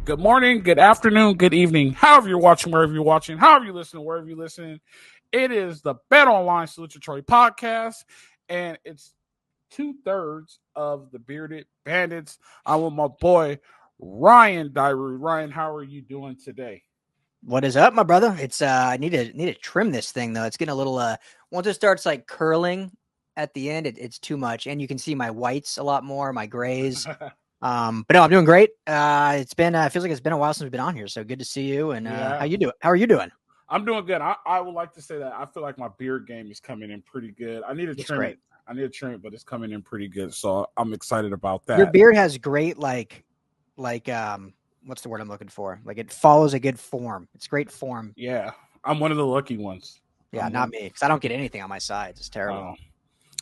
Good morning, good afternoon, good evening. However you're watching, wherever you're watching, however you're listening, wherever you're listening. It is the Bet Online Salute Your Troy podcast, and it's 2/3 of the Bearded Bandits. I'm with my boy Ryan Dyru. Ryan, how are you doing today? What is up, my brother? It's I need to trim this thing though. It's getting a little once it starts like curling at the end, it's too much, and you can see my whites a lot more, my grays. But no, I'm doing great. It's been feels like it's been a while since we've been on here, so good to see you. And Yeah. how you doing? How are you doing? I'm doing good. I would like to say that I feel like my beard game is coming in pretty good. I need to It's trim great. it. I need to trim it, but it's coming in pretty good. So I'm excited about Your that. beard has great like what's the word I'm looking for? Like it follows a good form. It's great form. Yeah, I'm one of the lucky ones. Yeah, not me, because I don't get anything on my sides. It's terrible.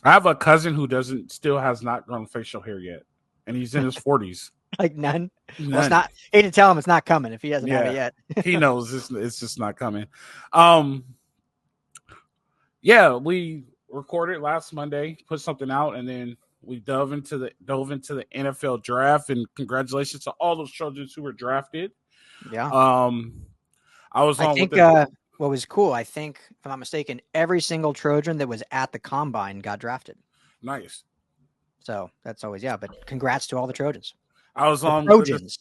I have a cousin who still has not grown facial hair yet, and he's in his 40s. Like none. None. Well, it's not. Hate to tell him it's not coming if he doesn't have it yet. He knows it's just not coming. Yeah, we recorded last Monday, put something out, and then we dove into the NFL draft. And congratulations to all those Trojans who were drafted. Yeah. I was on. I think what was cool, I think, if I'm not mistaken, every single Trojan that was at the combine got drafted. Nice. So that's always, but congrats to all the Trojans. I was on Trojans.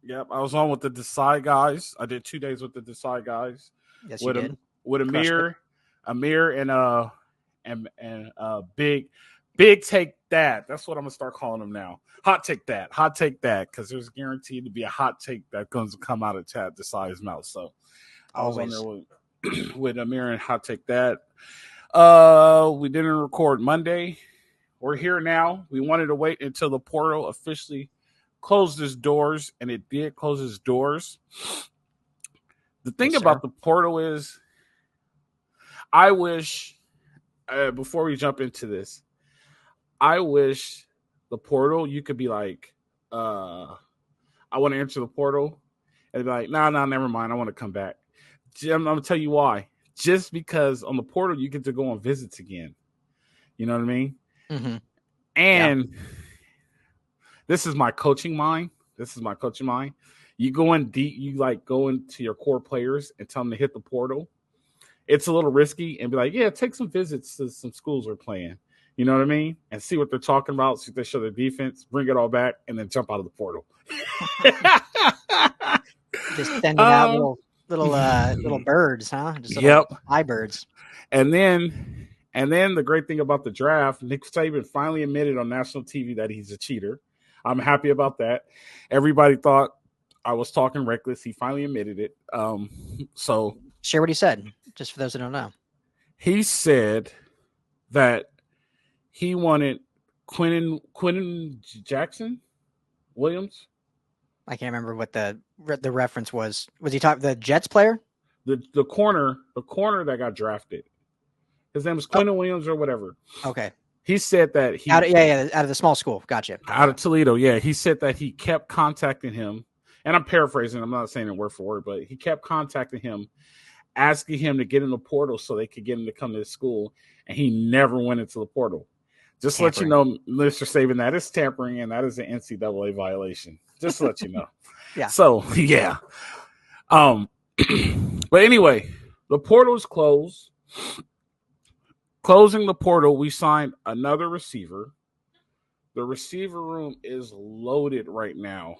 Yep, I was on with the Decide guys. I did 2 days with the Decide guys. Yes, you did. With Amir and big take that. That's what I'm gonna start calling them now. Hot take that, because there's guaranteed to be a hot take that's going to come out of Chad Decide's mouth. So I was on there with Amir and hot take that. We didn't record Monday. We're here now. We wanted to wait until the portal officially closed its doors, and it did close its doors. The thing about the portal is, I wish, before we jump into this, I wish the portal, you could be like, I want to enter the portal, and be like, no, never mind, I want to come back. I'm going to tell you why. Just because on the portal, you get to go on visits again. You know what I mean? Mm-hmm. And this is my coaching mind. You go in deep, you like go into your core players and tell them to hit the portal. It's a little risky and be like, yeah, take some visits to some schools we're playing. You know what I mean? And see what they're talking about, see if they show their defense, bring it all back, and then jump out of the portal. Just sending out little birds, huh? Just high birds. And then the great thing about the draft, Nick Saban finally admitted on national TV that he's a cheater. I'm happy about that. Everybody thought I was talking reckless. He finally admitted it. So share what he said, just for those who don't know. He said that he wanted Quinten Jackson Williams. I can't remember what the reference was. Was he talking the Jets player? The corner that got drafted. His name was Quinten Williams or whatever. Okay. He said that he out of the small school. Gotcha. Out of Toledo, yeah. He said that he kept contacting him, and I'm paraphrasing. I'm not saying it word for word, but he kept contacting him, asking him to get in the portal so they could get him to come to the school, and he never went into the portal. Just to let you know, Mr. Saban, that is tampering, and that is an NCAA violation. Just to let you know. Yeah. So, yeah. But anyway, the portal is closed. Closing the portal, we signed another receiver. The receiver room is loaded right now.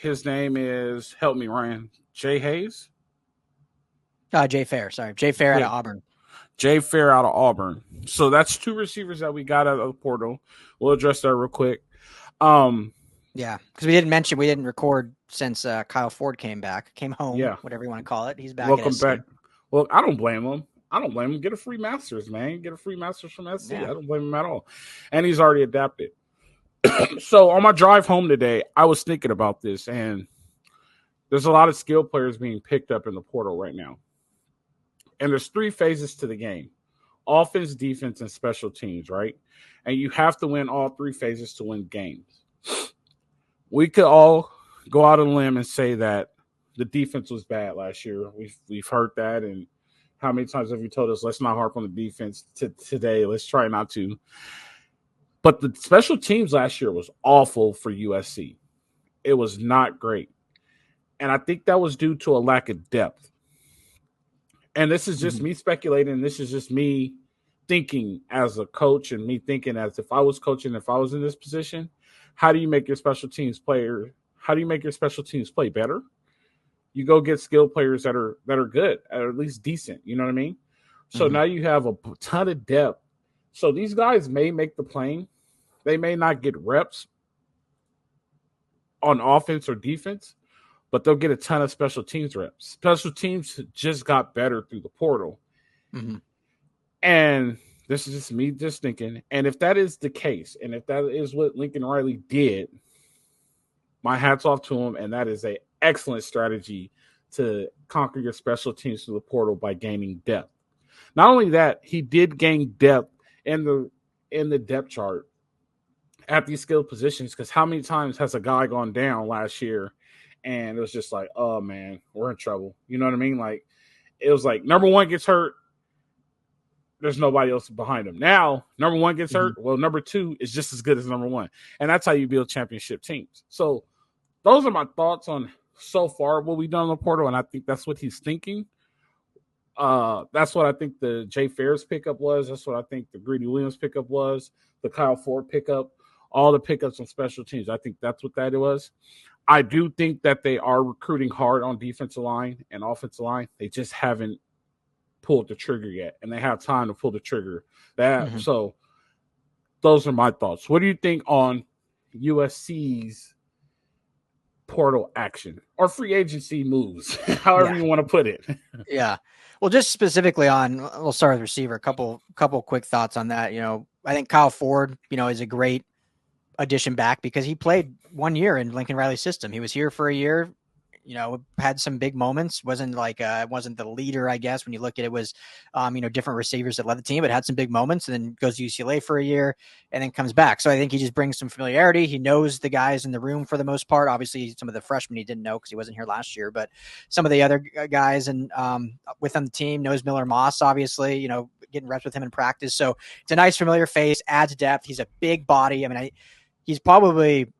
His name is, help me, Ryan, Jay Hayes? Jay Fair, sorry. Jay Fair out of Auburn. Jay Fair out of Auburn. So that's two receivers that we got out of the portal. We'll address that real quick. Yeah, because we didn't record since Kyle Ford came home, whatever you want to call it. He's back. Welcome back. Well, I don't blame him. Get a free master's, man. Get a free master's from SC. Yeah. I don't blame him at all. And he's already adapted. So on my drive home today, I was thinking about this, and there's a lot of skill players being picked up in the portal right now. And there's 3 phases to the game: offense, defense, and special teams, right? And you have to win all 3 phases to win games. We could all go out on a limb and say that the defense was bad last year. We've heard that, and how many times have you told us, let's not harp on the defense today. Let's try not to. But the special teams last year was awful for USC. It was not great. And I think that was due to a lack of depth. And this is just me speculating. This is just me thinking as a coach and me thinking as if I was coaching, if I was in this position, how do you make your special teams player? How do you make your special teams play better? You go get skilled players that are good, or at least decent. You know what I mean? So now you have a ton of depth. So these guys may make the plane. They may not get reps on offense or defense, but they'll get a ton of special teams reps. Special teams just got better through the portal. And this is just me just thinking. And if that is the case, and if that is what Lincoln Riley did, my hat's off to him. And that is an excellent strategy to conquer your special teams through the portal by gaining depth. Not only that, he did gain depth in the depth chart at these skilled positions, because how many times has a guy gone down last year and it was just like, oh, man, we're in trouble. You know what I mean? Like, it was like number one gets hurt, there's nobody else behind him. Now, number one gets hurt, well, number two is just as good as number one. And that's how you build championship teams. So those are my thoughts on so far what we've done in the portal, and I think that's what he's thinking. That's what I think the Jay Ferris pickup was. That's what I think the Greedy Williams pickup was, the Kyle Ford pickup, all the pickups on special teams. I think that's what that was. I do think that they are recruiting hard on defensive line and offensive line. They just haven't pulled the trigger yet, and they have time to pull the trigger. So those are my thoughts. What do you think on USC's portal action or free agency moves, however you want to put it? Well, just specifically on, we'll start with receiver. A couple quick thoughts on that. I think Kyle Ford, is a great addition back because he played 1 year in Lincoln Riley's system. He was here for a year, had some big moments. Wasn't the leader, I guess, when you look at it, was, different receivers that led the team, but had some big moments, and then goes to UCLA for a year and then comes back. So I think he just brings some familiarity. He knows the guys in the room for the most part. Obviously, some of the freshmen he didn't know because he wasn't here last year, but some of the other guys and within the team knows Miller Moss, obviously, getting reps with him in practice. So it's a nice familiar face, adds depth. He's a big body. I mean, he's probably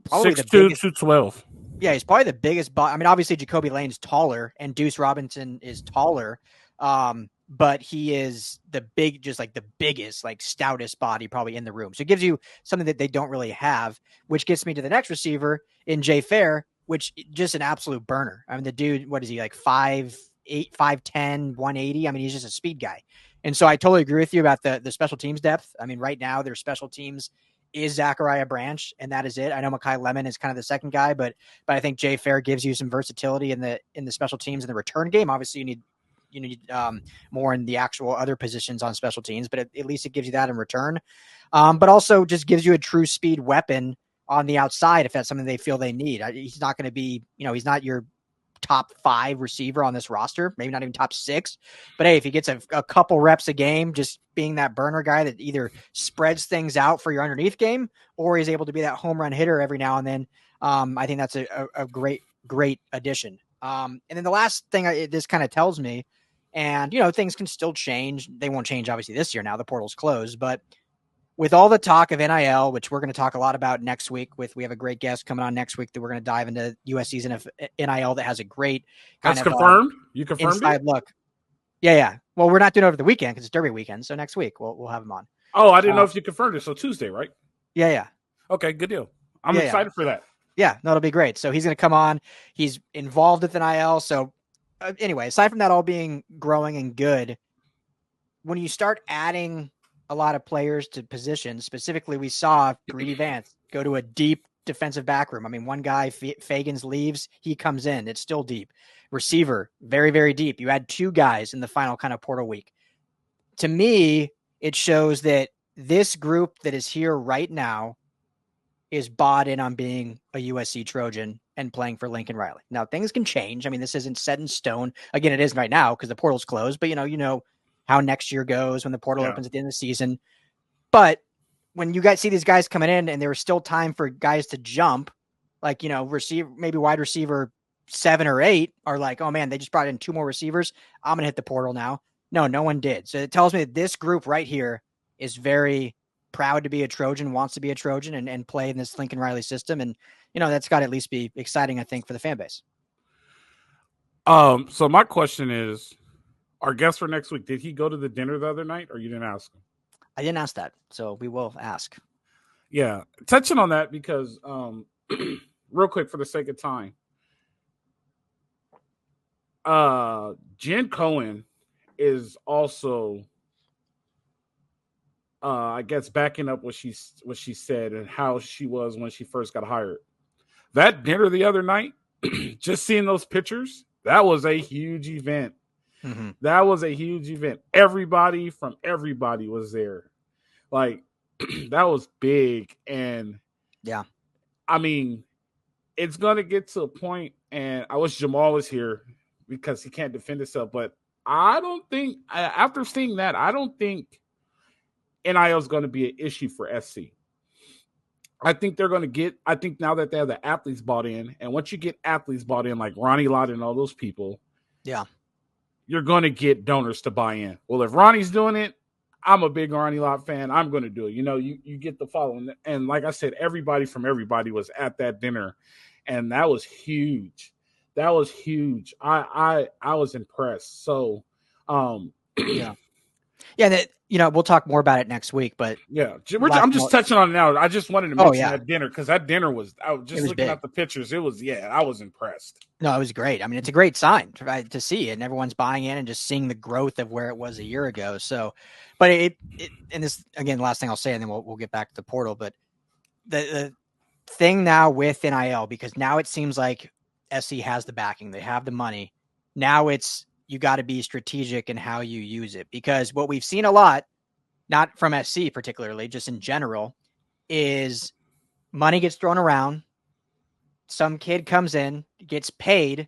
6'2", the biggest, 212. Yeah, he's probably the biggest body. I mean, obviously Jacoby Lane's taller and Deuce Robinson is taller. But he is the biggest, stoutest body probably in the room. So it gives you something that they don't really have, which gets me to the next receiver in Jay Fair, which just an absolute burner. I mean, the dude, what is he, like 5'8", 5'10", 180? I mean, he's just a speed guy. And so I totally agree with you about the special teams depth. I mean, right now their special teams is Zachariah Branch, and that is it. I know Makai Lemon is kind of the second guy, but I think Jay Fair gives you some versatility in the special teams and the return game. Obviously, you need more in the actual other positions on special teams, but at least it gives you that in return. But also just gives you a true speed weapon on the outside if that's something they feel they need. He's not going to be, he's not your top 5 receiver on this roster, maybe not even top 6. But hey, if he gets a couple reps a game, just being that burner guy that either spreads things out for your underneath game, or he's able to be that home run hitter every now and then, I think that's a great addition. And then the last thing this kind of tells me, and things can still change. They won't change obviously this year now, the portal's closed, but with all the talk of NIL, which we're going to talk a lot about next week we have a great guest coming on next week that we're going to dive into USC's NIL that has a great kind of confirmed. You confirmed inside it? look. Yeah. Well, we're not doing it over the weekend because it's Derby weekend. So next week we'll have him on. Oh, I didn't know if you confirmed it. So Tuesday, right? Yeah. Okay, good deal. I'm excited for that. Yeah, no, it'll be great. So he's going to come on. He's involved with NIL. So anyway, aside from that all being growing and good, when you start adding a lot of players to positions, specifically we saw Greedy Vance go to a deep defensive back room. I mean, one guy, Fagans, leaves, he comes in. It's still deep. Receiver, very, very deep. You had 2 guys in the final kind of portal week. To me, it shows that this group that is here right now is bought in on being a USC Trojan and playing for Lincoln Riley. Now, things can change. I mean, this isn't set in stone. Again, it is right now because the portal's closed, but you know how next year goes when the portal opens at the end of the season. But when you guys see these guys coming in and there was still time for guys to jump, like, maybe wide receiver 7 or 8 are like, oh man, they just brought in 2 more receivers. I'm going to hit the portal now. No one did. So it tells me that this group right here is very proud to be a Trojan, wants to be a Trojan and play in this Lincoln Riley system. And, that's got to at least be exciting, I think, for the fan base. So my question is, our guest for next week, did he go to the dinner the other night or you didn't ask him? I didn't ask that, so we will ask. Yeah, touching on that because real quick for the sake of time. Jen Cohen is also I guess backing up what she said and how she was when she first got hired. That dinner the other night, just seeing those pictures, that was a huge event. Mm-hmm. That was a huge event. Everybody was there. Like, that was big. And yeah, I mean, it's going to get to a point, and I wish Jamal was here because he can't defend himself, but I don't think, after seeing that, I don't think NIL is going to be an issue for SC. I think they're going to get, I think now that they have the athletes bought in, and once you get athletes bought in, like Ronnie Lott and all those people, yeah, you're going to get donors to buy in. Well, if Ronnie's doing it, I'm a big Ronnie Lott fan. I'm going to do it. You get the following. And like I said, everybody was at that dinner, and that was huge. That was huge. I was impressed. So, yeah. That, we'll talk more about it next week, but yeah, I'm just touching on it now. I just wanted to mention that dinner because that dinner I was just looking at the pictures. I was impressed. No, it was great. I mean, it's a great sign to see it, and everyone's buying in and just seeing the growth of where it was a year ago. So, but and this, again, last thing I'll say, and then we'll get back to the portal, but the thing now with NIL, because now it seems like SC has the backing, they have the money. Now you got to be strategic in how you use it, because what we've seen a lot, not from SC particularly, just in general, is money gets thrown around. Some kid comes in, gets paid,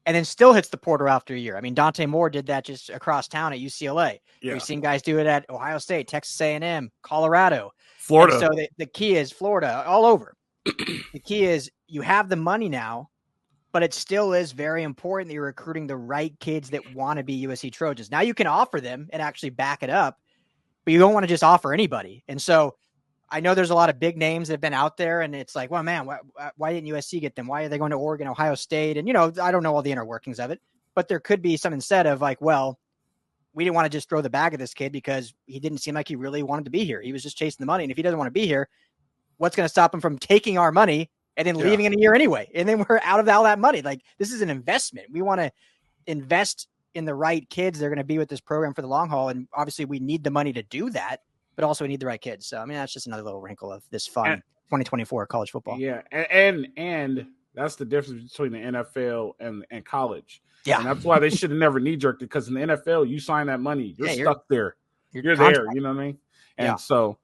and then still hits the portal after a year. I mean, Dante Moore did that just across town at UCLA. Yeah. We've seen guys do it at Ohio State, Texas A&M, Colorado, Florida. And so the key is Florida, all over. The key is you have the money now, but it still is very important that you're recruiting the right kids that want to be USC Trojans. Now you can offer them and actually back it up, but you don't want to just offer anybody. And so I know there's a lot of big names that have been out there, and it's like, well, man, why didn't USC get them? Why are they going to Oregon, Ohio State? And, I don't know all the inner workings of it, but there could be some instead of like, well, we didn't want to just throw the bag at this kid because he didn't seem like he really wanted to be here. He was just chasing the money. And if he doesn't want to be here, what's going to stop him from taking our money and then leaving in a year anyway? And then we're out of all that money. Like, this is an investment. We want to invest in the right kids. They're going to be with this program for the long haul. And obviously we need the money to do that, but also we need the right kids. So, I mean, that's just another little wrinkle of this fun 2024 college football. Yeah. And that's the difference between the NFL and college. Yeah. And that's why they should have never knee-jerked it, because in the NFL, you sign that money, you're stuck there. You're there, you know what I mean? And so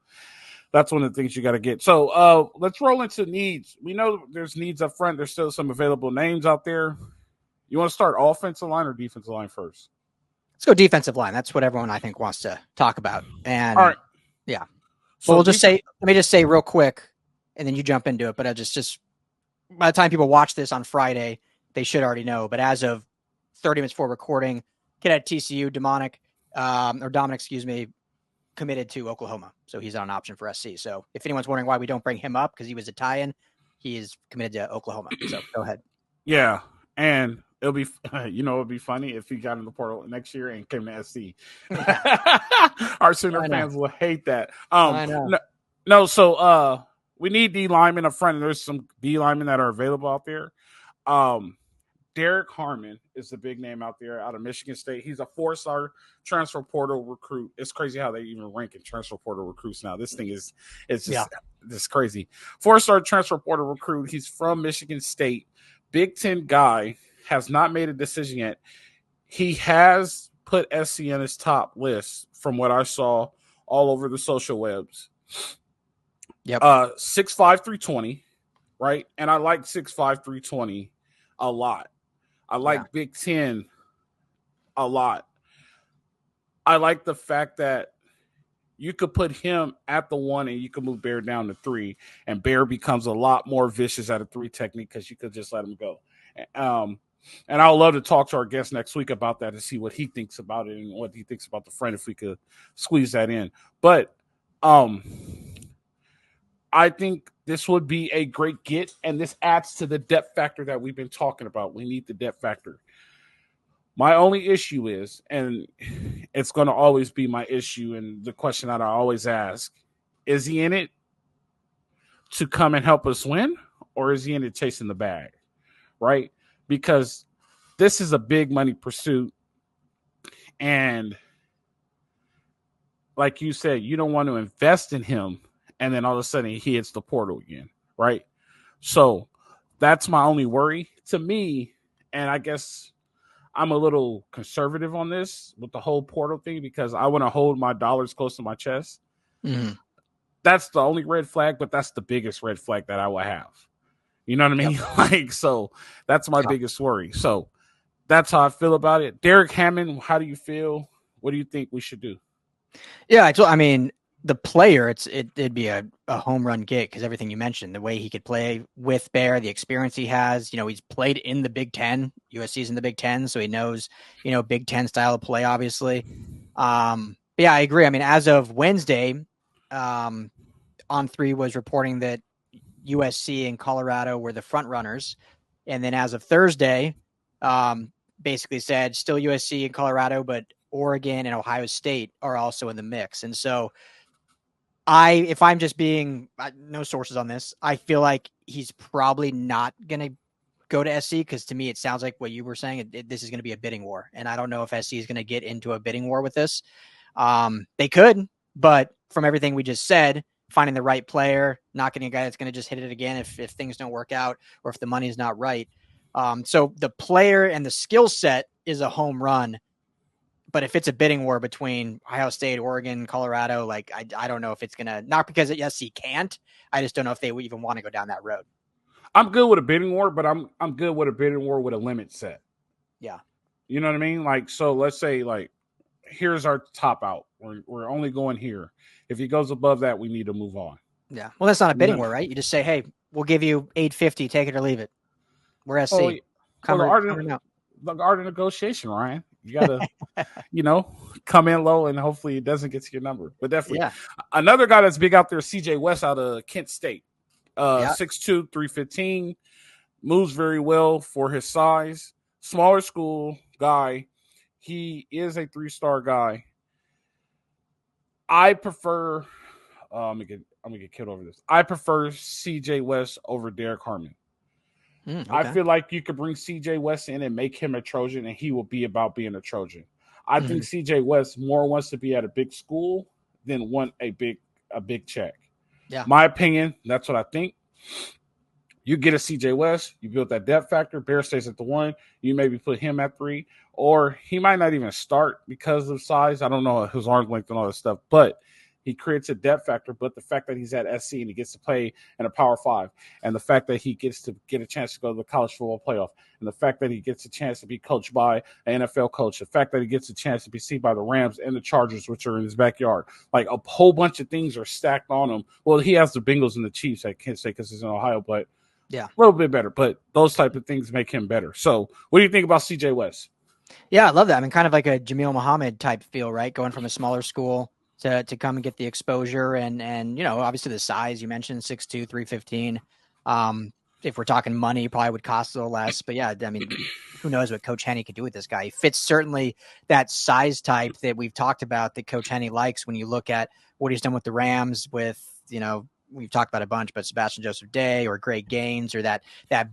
that's one of the things you got to get. So let's roll into needs. We know there's needs up front. There's still some available names out there. You want to start offensive line or defensive line first? Let's go defensive line. That's what everyone, I think, wants to talk about. And all right. Yeah. So we'll just let me just say real quick, and then you jump into it. But I just by the time people watch this on Friday, they should already know. But as of 30 minutes before recording, kid at TCU, Dominic, committed to Oklahoma. So he's on an option for SC. So if anyone's wondering why we don't bring him up, because he was a tie-in, he is committed to Oklahoma. So go ahead. Yeah. And it'll be, it'd be funny if he got in the portal next year and came to SC. Our Sooner fans will hate that. I know. No, so we need D linemen up front, and there's some D linemen that are available out there. Derrick Harmon is the big name out there out of Michigan State. He's a 4-star transfer portal recruit. It's crazy how they even rank in transfer portal recruits now. This thing is this crazy. 4-star transfer portal recruit. He's from Michigan State. Big Ten guy, has not made a decision yet. He has put SC on his top list from what I saw all over the social webs. Yep. 6'5", 320, right? And I like 6'5", 320 a lot. I like Big Ten a lot. I like the fact that you could put him at the 1 and you could move Byrd down to 3, and Byrd becomes a lot more vicious at a 3 technique because you could just let him go. And I would love to talk to our guest next week about that and see what he thinks about it and what he thinks about the front if we could squeeze that in. But Um, I think this would be a great get, and this adds to the depth factor that we've been talking about. We need the depth factor. My only issue is, and it's going to always be my issue, and the question that I always ask, is he in it to come and help us win, or is he in it chasing the bag, right? Because this is a big money pursuit, and like you said, you don't want to invest in him, and then all of a sudden he hits the portal again, right? So that's my only worry to me, and I guess I'm a little conservative on this with the whole portal thing because I want to hold my dollars close to my chest. Mm-hmm. That's the only red flag, but that's the biggest red flag that I will have. You know what I mean? Yep. Like, so that's my biggest worry. So that's how I feel about it. Derrick Harmon, how do you feel? What do you think we should do? Yeah, I mean, the player, it'd be a home run get because everything you mentioned, the way he could play with Bear, the experience he has, he's played in the Big Ten. USC's in the Big Ten, so he knows, Big Ten style of play, obviously. But yeah, I agree. I mean, as of Wednesday, On3 was reporting that USC and Colorado were the front runners. And then as of Thursday, basically said still USC and Colorado, but Oregon and Ohio State are also in the mix. And so if I'm just being no sources on this, I feel like he's probably not going to go to SC because to me, it sounds like what you were saying. This is going to be a bidding war. And I don't know if SC is going to get into a bidding war with this. They could, but from everything we just said, finding the right player, not getting a guy that's going to just hit it again if things don't work out or if the money is not right. So the player and the skill set is a home run. But if it's a bidding war between Ohio State, Oregon, Colorado, like I don't know if it's going to, not because SC can't, I just don't know if they would even want to go down that road. I'm good with a bidding war, but I'm good with a bidding war with a limit set. Yeah. You know what I mean? Like, so let's say like, here's our top out. We're only going here. If he goes above that, we need to move on. Yeah. Well, that's not a bidding war, right? You just say, hey, we'll give you $850, take it or leave it. We're SC. The art of negotiation, Ryan. You gotta, come in low and hopefully it doesn't get to your number. But definitely, another guy that's big out there, CJ West out of Kent State, 6'2", 315, moves very well for his size. Smaller school guy. He is a 3-star guy. I prefer. I'm gonna get killed over this. I prefer CJ West over Derrick Harmon. Okay. I feel like you could bring CJ West in and make him a Trojan, and he will be about being a Trojan. I think CJ West more wants to be at a big school than want a big check. Yeah, my opinion. That's what I think. You get a CJ West, you build that depth factor. Bear stays at the 1. You maybe put him at 3, or he might not even start because of size. I don't know his arm length and all that stuff, but he creates a depth factor. But the fact that he's at SC and he gets to play in a Power 5, and the fact that he gets to get a chance to go to the college football playoff, and the fact that he gets a chance to be coached by an NFL coach, the fact that he gets a chance to be seen by the Rams and the Chargers, which are in his backyard, like a whole bunch of things are stacked on him. Well, he has the Bengals and the Chiefs. I can't say because he's in Ohio, but yeah, a little bit better. But those type of things make him better. So, what do you think about CJ West? Yeah, I love that. I mean, kind of like a Jamil Muhammad type feel, right? Going from a smaller school to come and get the exposure and obviously the size you mentioned, 6'2", 315. If we're talking money, probably would cost a little less. But yeah, I mean, who knows what Coach Henne could do with this guy? He fits certainly that size type that we've talked about that Coach Henne likes when you look at what he's done with the Rams with, we've talked about a bunch, but Sebastian Joseph Day or Greg Gaines or that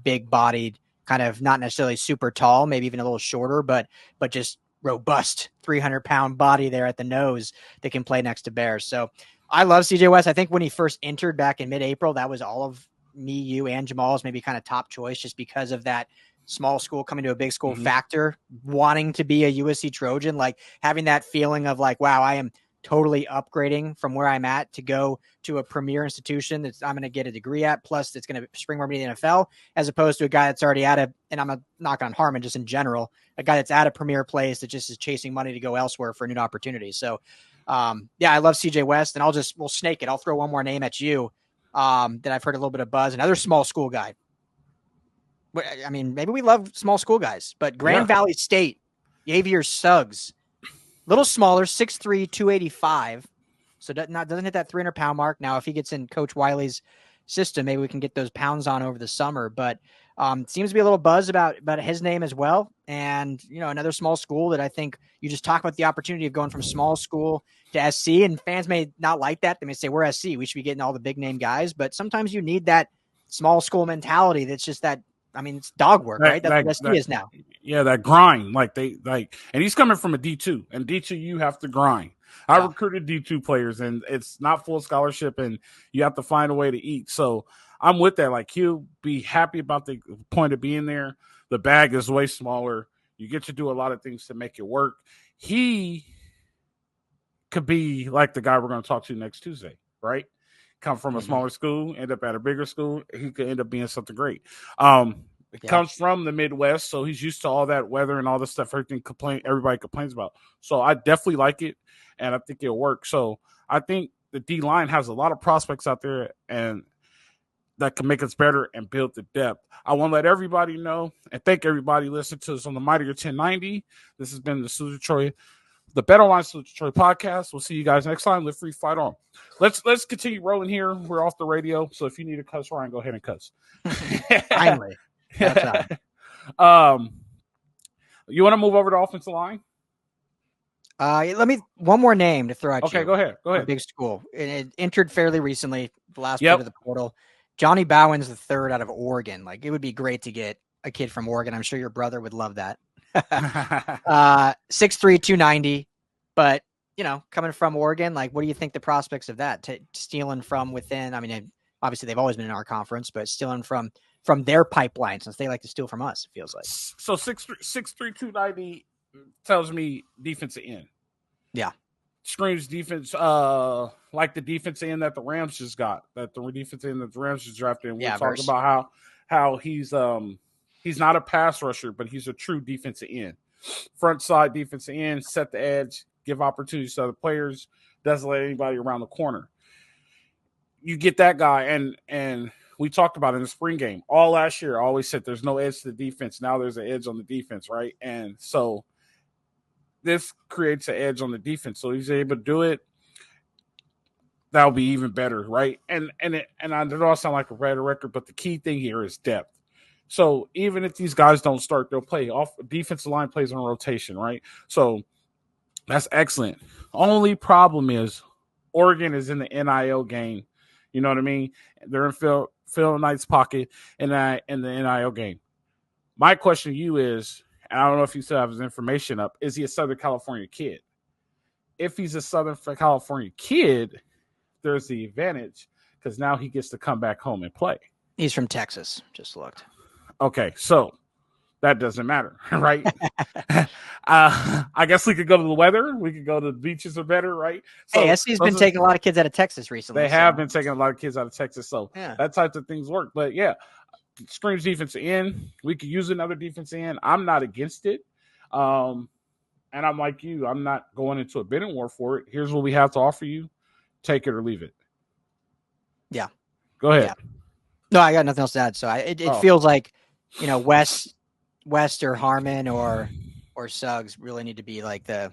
big bodied kind of not necessarily super tall, maybe even a little shorter, but just robust 300-pound body there at the nose that can play next to Bears. So I love CJ West. I think when he first entered back in mid-April, that was all of me, you, and Jamal's maybe kind of top choice just because of that small school coming to a big school factor, wanting to be a USC Trojan, like having that feeling of like, wow, I am totally upgrading from where I'm at to go to a premier institution that I'm going to get a degree at, plus it's going to springboard me to the NFL, as opposed to a guy that's already and I'm not knocking on Harmon just in general, a guy that's at a premier place that just is chasing money to go elsewhere for a new opportunity. So, I love CJ West, and we'll snake it. I'll throw one more name at you that I've heard a little bit of buzz, another small school guy. I mean, maybe we love small school guys, but Grand Valley State, Xavier Suggs, little smaller, 6'3", 285. So doesn't hit that 300-pound mark. Now, if he gets in Coach Wiley's system, maybe we can get those pounds on over the summer. But seems to be a little buzz about his name as well. And, another small school that I think you just talk about the opportunity of going from small school to SC, and fans may not like that. They may say, we're SC. We should be getting all the big name guys. But sometimes you need that small school mentality. That's just that. I mean, it's dog work, right? That's what SC is now. Yeah, that grind. And he's coming from a D2, and D2, you have to grind. I recruited D2 players, and it's not full scholarship, and you have to find a way to eat. So I'm with that. Like, he'll be happy about the point of being there. The bag is way smaller. You get to do a lot of things to make it work. He could be like the guy we're going to talk to next Tuesday, right? Come from a smaller school, end up at a bigger school. He could end up being something great. Comes from the Midwest, so he's used to all that weather and all the stuff everybody complains about. So I definitely like it, and I think it'll work. So I think the D-line has a lot of prospects out there, and that can make us better and build the depth. I want to let everybody know and thank everybody listening to us on the Mightier 1090. This has been the Bet Online Salute Detroit podcast. We'll see you guys next time. Live free, fight on. Let's continue rolling here. We're off the radio, so if you need to cuss, Ryan, go ahead and cuss. Finally. You want to move over to offensive line? One more name to throw at you. Okay, go ahead. Big school. It entered fairly recently, the last bit of the portal. Johnny Bowen's the third out of Oregon. Like, it would be great to get a kid from Oregon. I'm sure your brother would love that. 6'3", 290. But, coming from Oregon, like, what do you think the prospects of that? Stealing from within, I mean, obviously they've always been in our conference, but stealing from their pipeline, since they like to steal from us, it feels like. So 6'3", 290 tells me defensive end. Yeah. Screams defense, like the defensive end that the Rams just got, that the defensive end that the Rams just drafted. And we talked about how he's not a pass rusher, but he's a true defensive end. Front side defensive end, set the edge, give opportunities to other players, doesn't let anybody around the corner. You get that guy, and we talked about it in the spring game. All last year, I always said there's no edge to the defense. Now there's an edge on the defense, right? And so this creates an edge on the defense. So he's able to do it. That'll be even better, right? And I know I sound like a red record, but the key thing here is depth. So even if these guys don't start, they'll play. Off defensive line plays on rotation, right? So that's excellent. Only problem is Oregon is in the NIL game. You know what I mean? They're in Phil Knight's pocket in the NIL game. My question to you is, and I don't know if you still have his information up, is he a Southern California kid? If he's a Southern California kid, there's the advantage because now he gets to come back home and play. He's from Texas. Just looked. Okay, so that doesn't matter, right? I guess we could go to the weather. We could go to the beaches are better, right? So, hey, SC's been taking a lot of kids out of Texas recently. They have been taking a lot of kids out of Texas, so that type of things work. But, yeah, screams defensive end. We could use another defensive end. I'm not against it. And I'm like you. I'm not going into a bidding war for it. Here's what we have to offer you. Take it or leave it. Yeah. Go ahead. Yeah. No, I got nothing else to add. So it feels like, West or Harmon or Suggs really need to be like the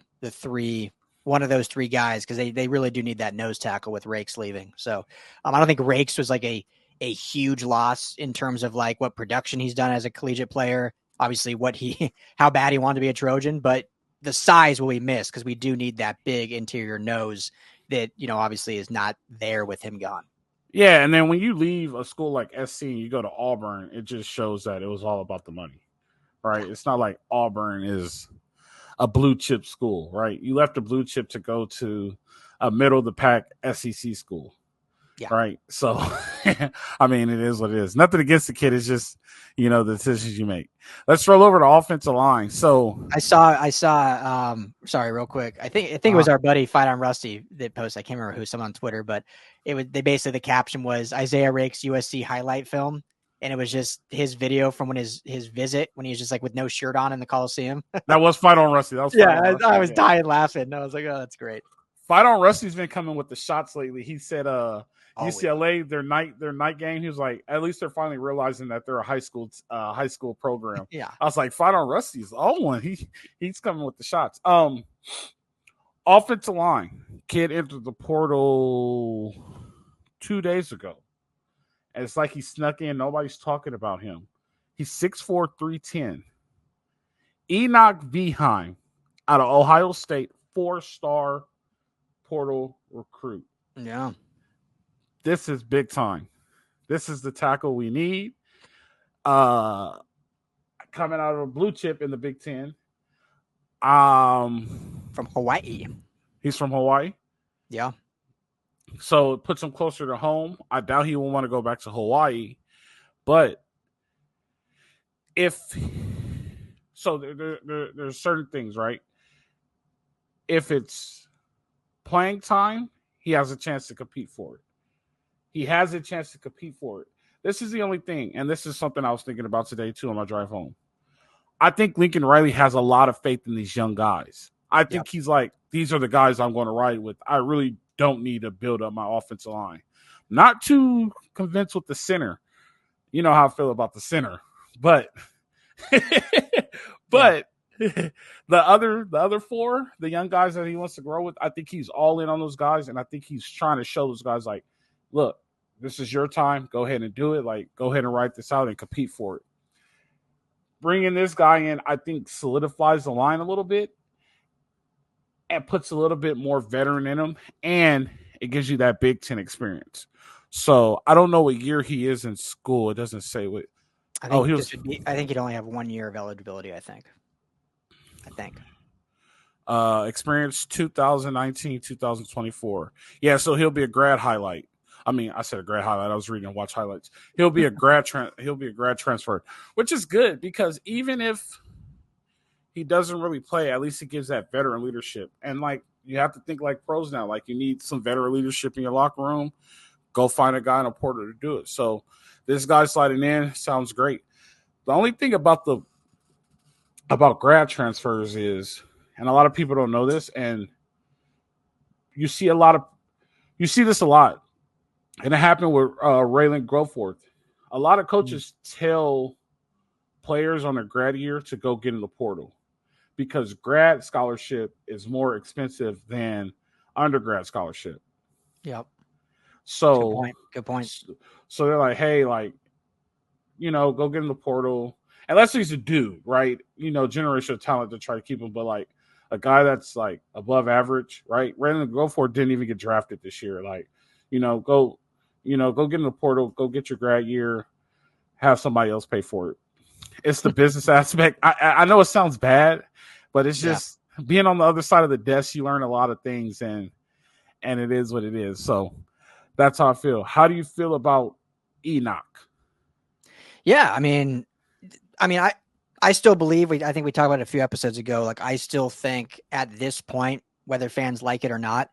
one of those three guys, because they really do need that nose tackle with Rakes leaving. So I don't think Rakes was like a huge loss in terms of like what production he's done as a collegiate player. Obviously how bad he wanted to be a Trojan, but the size will be missed because we do need that big interior nose that, obviously is not there with him gone. Yeah, and then when you leave a school like SC and you go to Auburn, it just shows that it was all about the money, right? It's not like Auburn is a blue chip school, right? You left a blue chip to go to a middle of the pack SEC school, right? So, I mean, it is what it is. Nothing against the kid. It's just, the decisions you make. Let's roll over to offensive line. So I saw, sorry, real quick. I think it was our buddy Fight on Rusty that posted. I can't remember who, someone on Twitter, but the caption was Isaiah Rakes USC highlight film. And it was just his video from when his visit, when he was just like with no shirt on in the Coliseum. That was Fight on Rusty. I was dying laughing. I was like, oh, that's great. Fight on Rusty's been coming with the shots lately. He said, UCLA, their night game. He was like, at least they're finally realizing that they're a high school program. Yeah, I was like, Fight on Rusty's on one. He's coming with the shots. Offensive line. Kid entered the portal 2 days ago. And it's like he snuck in. Nobody's talking about him. He's 6'4", 310. Enoch Beheim out of Ohio State, 4-star portal recruit. Yeah. This is big time. This is the tackle we need. Coming out of a blue chip in the Big Ten. From Hawaii. He's from Hawaii? Yeah. So it puts him closer to home. I doubt he will want to go back to Hawaii. But there's certain things, right? If it's playing time, he has a chance to compete for it. This is the only thing, and this is something I was thinking about today, too, on my drive home. I think Lincoln Riley has a lot of faith in these young guys. I think he's like, these are the guys I'm going to ride with. I really don't need to build up my offensive line. Not too convinced with the center. You know how I feel about the center. But the other four, the young guys that he wants to grow with, I think he's all in on those guys, and I think he's trying to show those guys, like, look, this is your time. Go ahead and do it. Like, go ahead and write this out and compete for it. Bringing this guy in, I think, solidifies the line a little bit and puts a little bit more veteran in him, and it gives you that Big Ten experience. So I don't know what year he is in school. It doesn't say what. I think he'd only have 1 year of eligibility, I think. Experience 2019, 2024. Yeah, so he'll be a grad highlight. I mean, I said a grad highlight. I was reading and watch highlights. He'll be a grad transfer, which is good because even if he doesn't really play, at least he gives that veteran leadership. And like, you have to think like pros now. Like, you need some veteran leadership in your locker room. Go find a guy in a portal to do it. So this guy sliding in sounds great. The only thing about grad transfers is, and a lot of people don't know this, and you see this a lot, and it happened with Raylan Growforth. A lot of coaches tell players on their grad year to go get in the portal because grad scholarship is more expensive than undergrad scholarship. Yep. So good point. So they're like, hey, like, you know, go get in the portal. Unless he's a dude, right? You know, generational talent to try to keep him, but like a guy that's like above average, right? Raylan Growforth didn't even get drafted this year. Like, go get in the portal, go get your grad year, have somebody else pay for it. It's the business aspect. I know it sounds bad, but it's just being on the other side of the desk, you learn a lot of things, and it is what it is. So that's how I feel. How do you feel about Enoch? Yeah, I mean, I still believe I think we talked about it a few episodes ago. Like, I still think at this point, whether fans like it or not,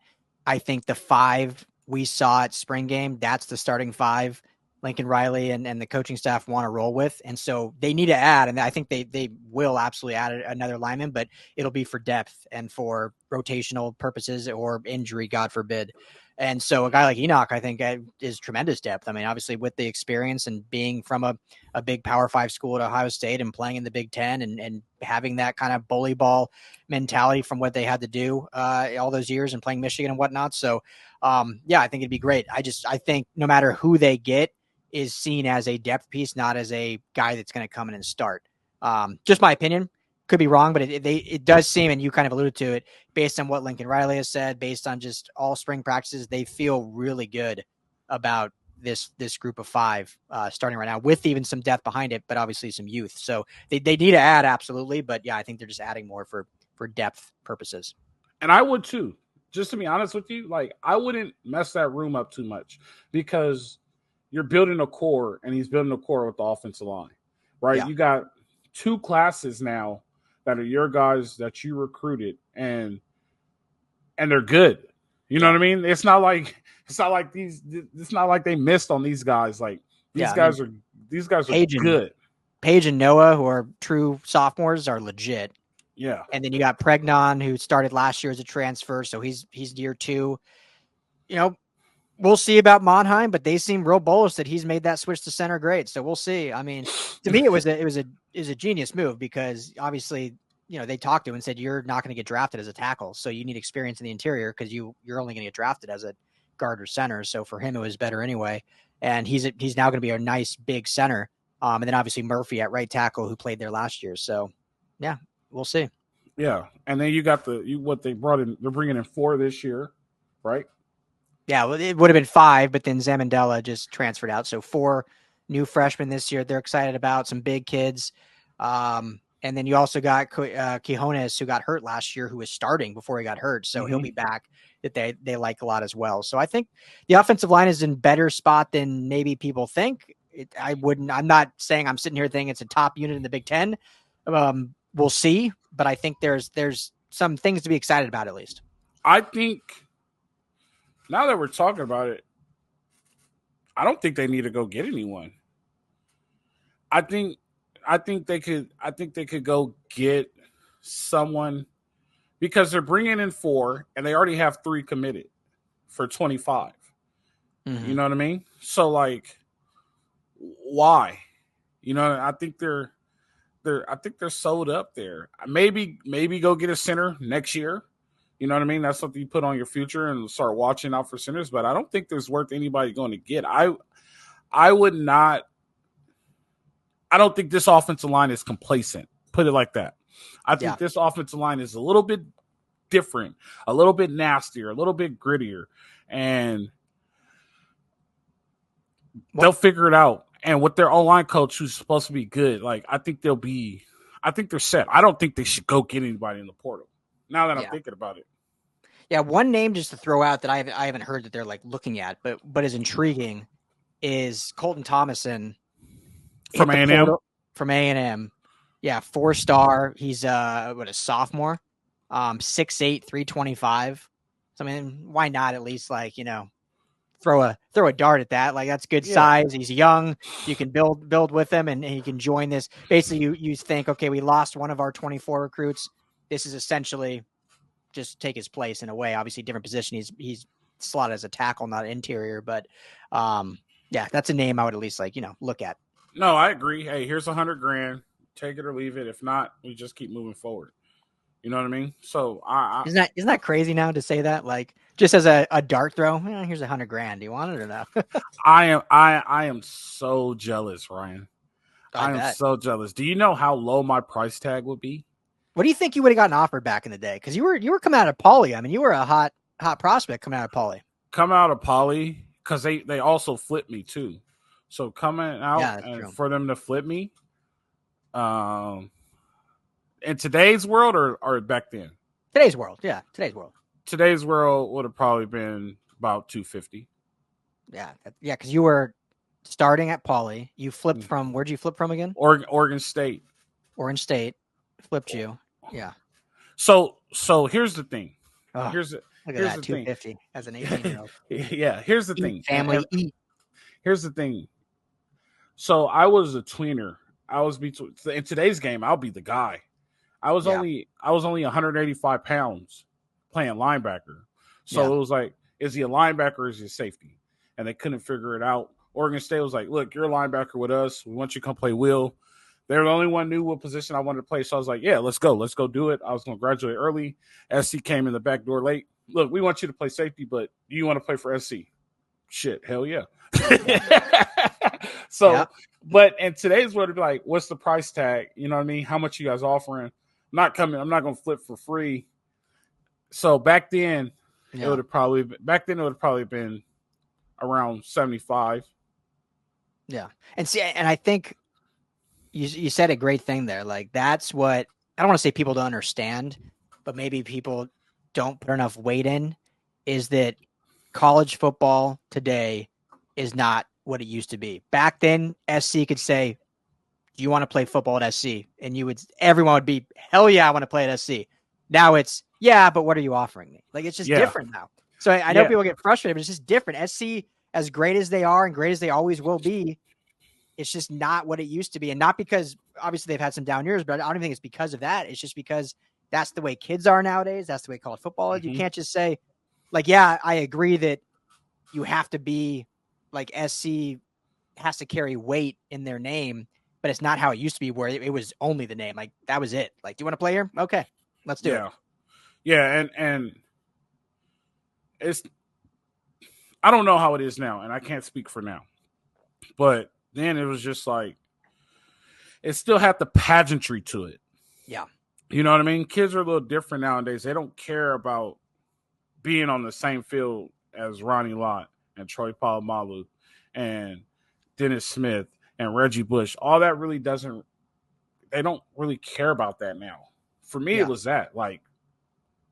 I think the 5 we saw at spring game, that's the starting 5 Lincoln Riley and the coaching staff want to roll with. And so they need to add, and I think they will absolutely add another lineman, but it'll be for depth and for rotational purposes or injury, God forbid. And so a guy like Enoch, I think, is tremendous depth. I mean, obviously with the experience and being from a big Power 5 school at Ohio State and playing in the Big Ten and having that kind of bully ball mentality from what they had to do all those years and playing Michigan and whatnot. So, I think it'd be great. I think no matter who they get is seen as a depth piece, not as a guy that's going to come in and start. Just my opinion. Could be wrong, but it does seem, and you kind of alluded to it, based on what Lincoln Riley has said, based on just all spring practices, they feel really good about this group of 5 starting right now with even some depth behind it, but obviously some youth. So they need to add, absolutely. But yeah, I think they're just adding more for depth purposes. And I would too, just to be honest with you. Like, I wouldn't mess that room up too much because you're building a core, and he's building a core with the offensive line, right? Yeah. You got 2 classes now that are your guys that you recruited, and they're good. You know what I mean? It's not like they missed on these guys. Like, these guys are good. Paige and Noah, who are true sophomores, are legit. Yeah. And then you got Pregnon, who started last year as a transfer, so he's year 2. You know, we'll see about Monheim, but they seem real bullish that he's made that switch to center grade. So we'll see. I mean, to me, it was a genius move because obviously they talked to him and said, you're not going to get drafted as a tackle. So you need experience in the interior because you're only going to get drafted as a guard or center. So for him, it was better anyway. And he's now going to be a nice big center. And then obviously Murphy at right tackle who played there last year. So yeah, we'll see. Yeah. And then you got what they brought in. They're bringing in 4 this year, right? Yeah, well, it would have been 5, but then Zamandela just transferred out. So 4 new freshmen this year. They're excited about some big kids. And then you also got Quijones, who got hurt last year, who was starting before he got hurt. So he'll be back, that they like a lot as well. So I think the offensive line is in better spot than maybe people think. I'm not saying I'm sitting here thinking it's a top unit in the Big Ten. We'll see, but I think there's some things to be excited about at least. I think now that we're talking about it, I don't think they need to go get anyone. I think they could go get someone because they're bringing in 4 and they already have 3 committed for 25. You know what I mean? So like, why? I think they're sold up there. Maybe go get a center next year. You know what I mean? That's something you put on your future and start watching out for centers. But I don't think there's worth anybody going to get. I would not. I don't think this offensive line is complacent. Put it like that. I think this offensive line is a little bit different, a little bit nastier, a little bit grittier, and they'll figure it out. And with their O-line coach, who's supposed to be good, like I think they're set. I don't think they should go get anybody in the portal. Now that I'm thinking about it. Yeah, one name just to throw out that I haven't heard that they're like looking at, but is intriguing is Colton Thomason from A&M. From A&M, yeah, 4-star. He's a sophomore, 6'8", 325. So I mean, why not at least throw a dart at that? Like that's good size. He's young. You can build with him, and he can join this. Basically, you think, okay, we lost one of our 24 recruits. This is essentially just take his place in a way. Obviously, different position. He's slotted as a tackle, not interior. But that's a name I would at least look at. No, I agree. Hey, here's $100,000. Take it or leave it. If not, we just keep moving forward. You know what I mean? So isn't that crazy now to say that? Like just as a dart throw, here's $100,000. Do you want it or not? I am so jealous, Ryan. I am so jealous. Do you know how low my price tag would be? What do you think you would have gotten offered back in the day? Because you were coming out of Poly. I mean, you were a hot prospect coming out of Poly. Come out of Poly because they also flipped me too. So coming out and for them to flip me, in today's world or back then? Today's world, yeah, today's world. Today's world would have probably been about $250. Yeah, because you were starting at Poly. You flipped from where'd you flip from again? Oregon State. Oregon State flipped you. Yeah. So here's the thing. Oh, here's look at that, 250 as an 18-year-old. Yeah, here's the thing. Family eat. Here's the thing. So I was a tweener. I was in today's game. I'll be the guy. I was only 185 pounds playing linebacker. So it was like, is he a linebacker or is he a safety? And they couldn't figure it out. Oregon State was like, look, you're a linebacker with us. We want you to come play Will. They're the only one knew what position I wanted to play. So I was like, yeah, let's go. Let's go do it. I was going to graduate early. SC came in the back door late. Look, we want you to play safety, but do you want to play for SC? Shit, hell yeah. But in today's world, it'd be like, what's the price tag? You know what I mean? How much you guys offering? I'm not going to flip for free. So back then, it would have probably been around 75. Yeah. And I think you said a great thing there. Like that's what I don't want to say people don't understand, but maybe people don't put enough weight in is that college football today is not what it used to be. Back then, SC could say, do you want to play football at SC? And everyone would be, hell yeah, I want to play at SC. Now it's, yeah, but what are you offering me? Like, it's just different now. So I know people get frustrated, but it's just different. SC, as great as they are and great as they always will be, it's just not what it used to be. And not because, obviously, they've had some down years, but I don't even think it's because of that. It's just because that's the way kids are nowadays. That's the way college football is. Mm-hmm. You can't just say, like, yeah, I agree that you have to be, like, SC has to carry weight in their name, but it's not how it used to be where it was only the name. Like that was it. Like, do you want to play here? Okay, let's do it. Yeah. And it's, I don't know how it is now, and I can't speak for now, but then it was just like, it still had the pageantry to it. Yeah. You know what I mean? Kids are a little different nowadays. They don't care about being on the same field as Ronnie Lott and Troy Polamalu and Dennis Smith and Reggie Bush. All that really doesn't, they don't really care about that now. For me, it was that. Like,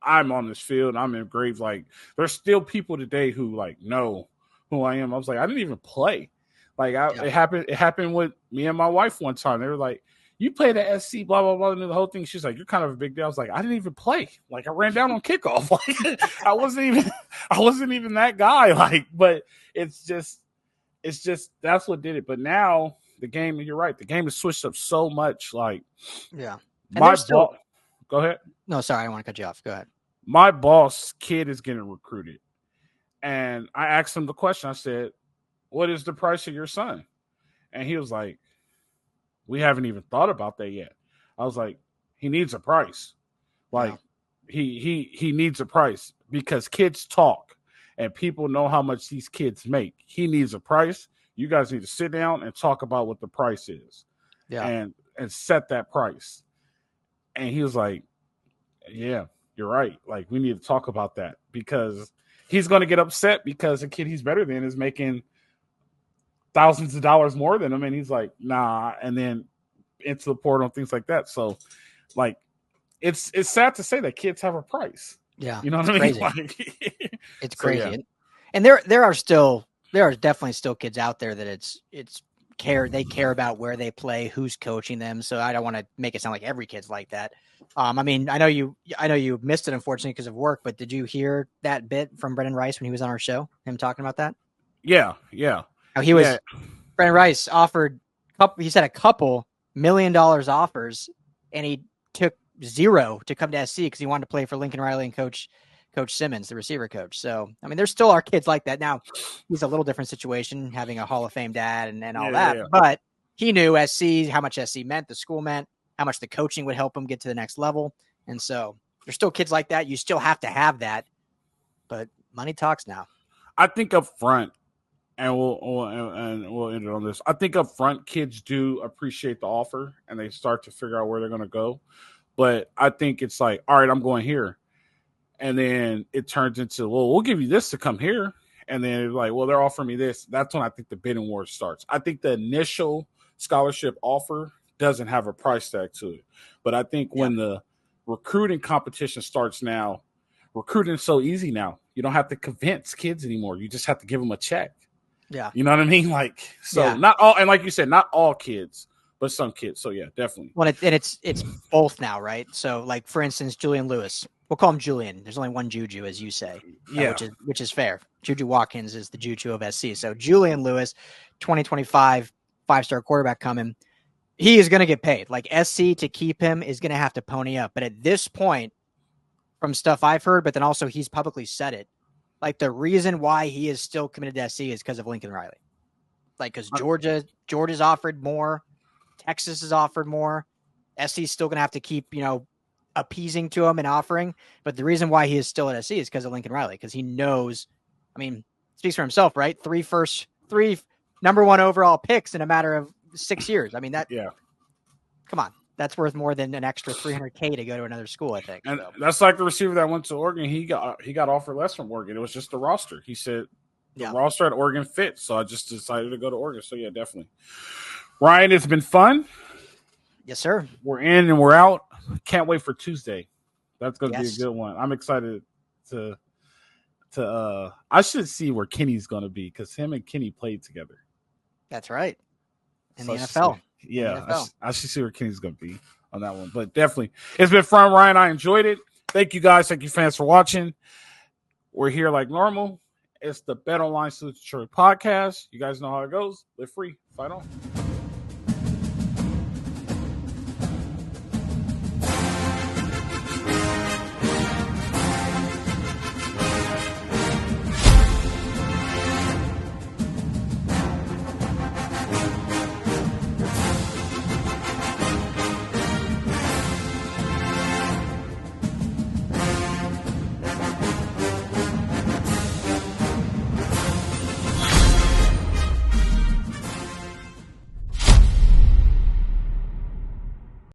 I'm on this field, I'm in grave. Like, there's still people today who, like, know who I am. I was like, I didn't even play. Like, it happened with me and my wife one time. They were like, you played at SC, blah, blah, blah, and the whole thing. She's like, you're kind of a big deal. I was like, I didn't even play. Like, I ran down on kickoff. Like, I wasn't even that guy. Like, but it's just that's what did it. But now the game, you're right, the game has switched up so much. Like, yeah. Go ahead. No, sorry, I don't want to cut you off. Go ahead. My boss kid is getting recruited. And I asked him the question. I said, what is the price of your son? And he was like, we haven't even thought about that yet. I was like, he needs a price. Like, he needs a price because kids talk and people know how much these kids make. He needs a price. You guys need to sit down and talk about what the price is. Yeah. And set that price. And he was like, yeah, you're right. Like, we need to talk about that because he's going to get upset because the kid he's better than is making thousands of dollars more than him. And he's like, nah. And then into the portal and things like that. So, like, it's sad to say that kids have a price. Yeah. You know what I mean? Like, it's crazy. Yeah. And there are definitely still kids out there that they care about where they play, who's coaching them. So I don't want to make it sound like every kid's like that. I mean, I know you missed it, unfortunately, because of work, but did you hear that bit from Brenden Rice when he was on our show, him talking about that? Yeah. How he was, Brenden Rice offered, he said a couple $1 million offers, and he took 0 to come to SC because he wanted to play for Lincoln Riley and Coach Simmons, the receiver coach. So, I mean, there still are kids like that. Now, he's a little different situation, having a Hall of Fame dad and all that. Yeah. But he knew SC, how much SC meant, the school meant, how much the coaching would help him get to the next level. And so there's still kids like that. You still have to have that. But money talks now. I think up front, and we'll end it on this. I think up front, kids do appreciate the offer, and they start to figure out where they're going to go. But I think it's like, all right, I'm going here. And then it turns into, well, we'll give you this to come here. And then it's like, well, they're offering me this. That's when I think the bidding war starts. I think the initial scholarship offer doesn't have a price tag to it. But I think when the recruiting competition starts now, recruiting is so easy now. You don't have to convince kids anymore. You just have to give them a check. Yeah. You know what I mean? Like, so not all, and like you said, not all kids, but some kids. So yeah, definitely. Well, it's both now, right? So like, for instance, Julian Lewis, we'll call him Julian. There's only one Juju, as you say, which is fair. Juju Watkins is the Juju of SC. So Julian Lewis, 2025 5-star quarterback coming. He is going to get paid. Like, SC to keep him is going to have to pony up. But at this point, from stuff I've heard, but then also he's publicly said it, like, the reason why he is still committed to SC is because of Lincoln Riley. Like, because Georgia's offered more, Texas has offered more. SC's still going to have to keep, appeasing to him and offering. But the reason why he is still at SC is because of Lincoln Riley, because he knows, I mean, speaks for himself, right? 3 number 1 overall picks in a matter of 6 years. I mean, come on. That's worth more than an extra $300K to go to another school, I think. And that's like the receiver that went to Oregon. He got offered less from Oregon. It was just the roster. He said the roster at Oregon fit, so I just decided to go to Oregon. So yeah, definitely. Ryan, it's been fun. Yes, sir. We're in and we're out. Can't wait for Tuesday. That's going to be a good one. I'm excited to I should see where Kenny's going to be because him and Kenny played together. That's right. In the NFL. I should see where Kenny's going to be on that one. But definitely, it's been fun, Ryan. I enjoyed it. Thank you, guys. Thank you, fans, for watching. We're here like normal. It's the Bet Online Salute to Detroit podcast. You guys know how it goes. Live free. Fight on.